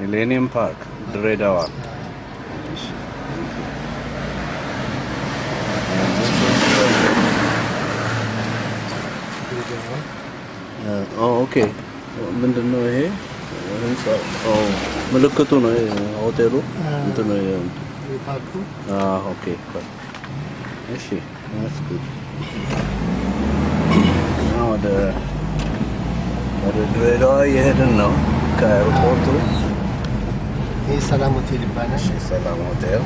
ሚሌኒየም ፓርክ ድሬዳዋ። ኦኬ ምንድን ነው ይሄ ህንጻ? ምልክቱ ነው ሆቴሉ እንትን ነው ፓርኩ። ኦኬ እሺ ወደ ድሬዳዋ እየሄድን ነው ከኤርፖርቱ። ይህ ሰላም ሆቴል ይባላል። ሰላም ሆቴል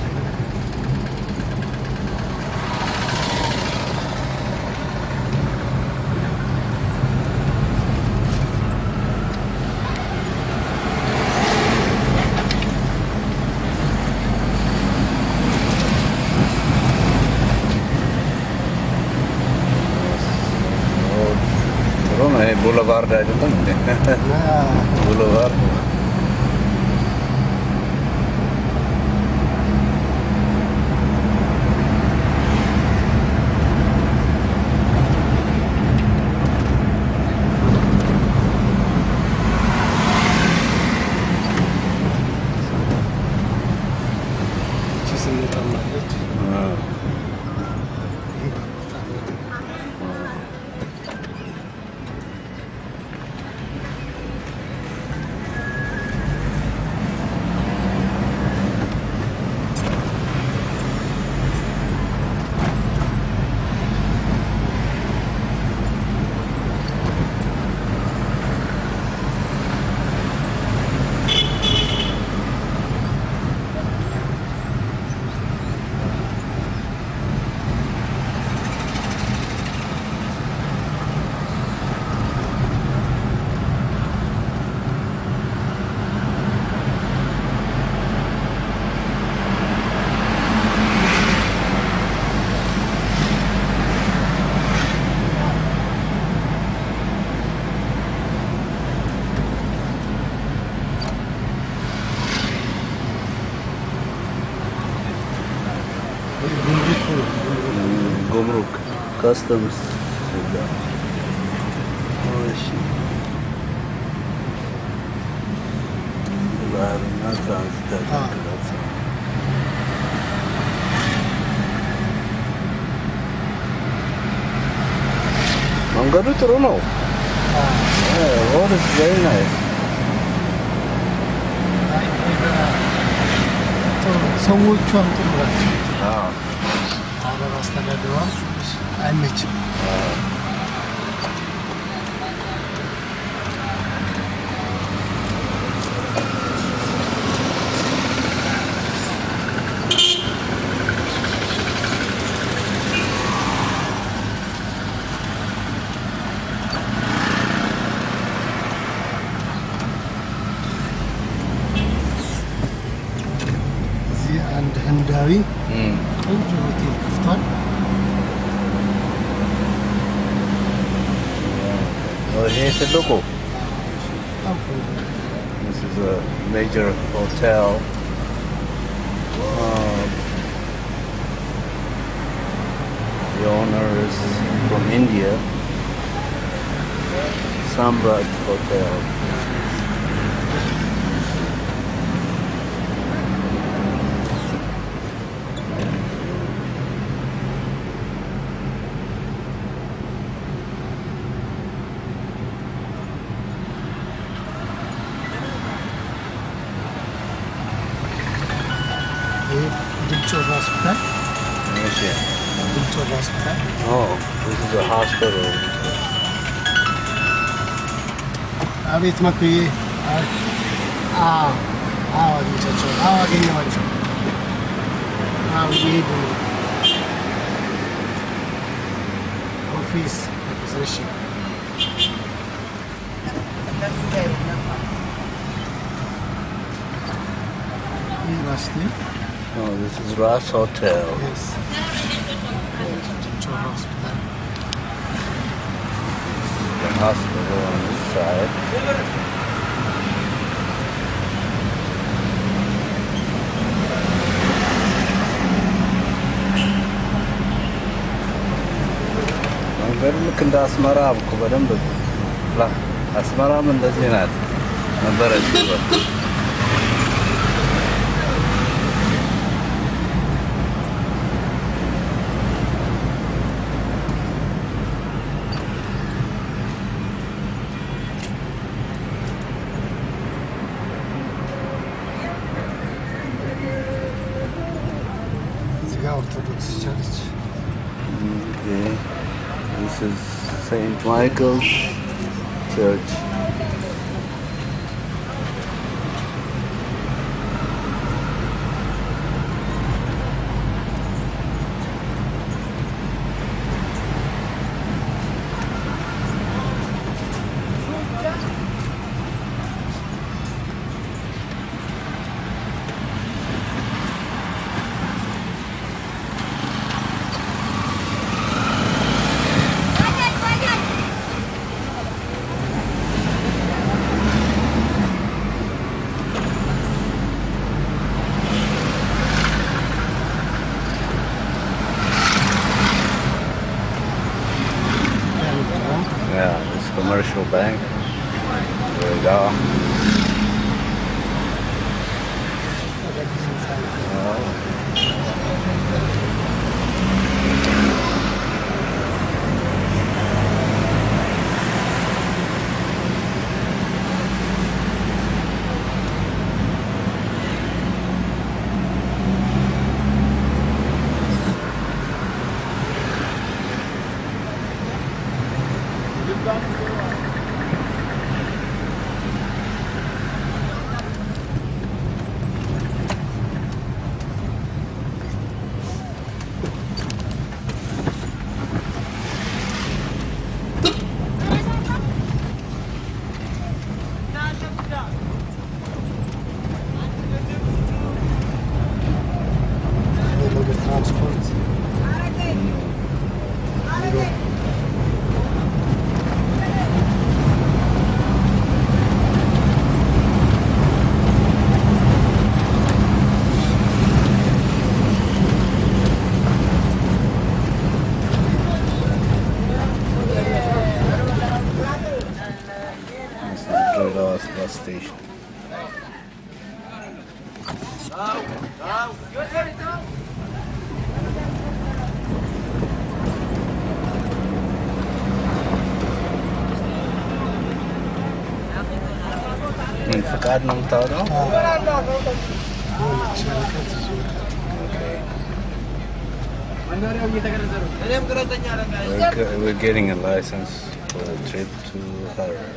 Boulevard አይደለም እንዴ? Boulevard ጉምሩክ ካስተምስ ባህርና ትራንዚት አገልግሎት መንገዱ ጥሩ ነው። road is very nice. ሰዎቹም ጥሩ ናቸው። አገር አስተዳደሯ አይመችም። እዚህ አንድ ህንዳዊ ቆንጆ ሆቴል ከፍቷል። ይሄ ትልቁ This is a major hotel. The owner is from India. Samrat Hotel. Dilchor Hospital. Yes. Dilchor Hospital. Oh, this is a hospital. አቤት መኩዬ። አግኝቻቸው። አገኘኋቸው። እየሄዱ ነው። ኦፊስ እሺ። Oh, this is Ras Hotel. Yes. Dilchor Hospital. The hospital on this side. መንገዱ ልክ እንደ አስመራ እኮ በደንብ አስመራም እንደዚህ ናት ነበረች። ትችላለች። Okay. This is St. Michael's Church. Yeah, this commercial bank. There we go. የመንገድ ትራንስፖርት This is Draga's bus station. ምን ፈቃድ ነው የምታወጣው? We're getting a license for a trip to Harare.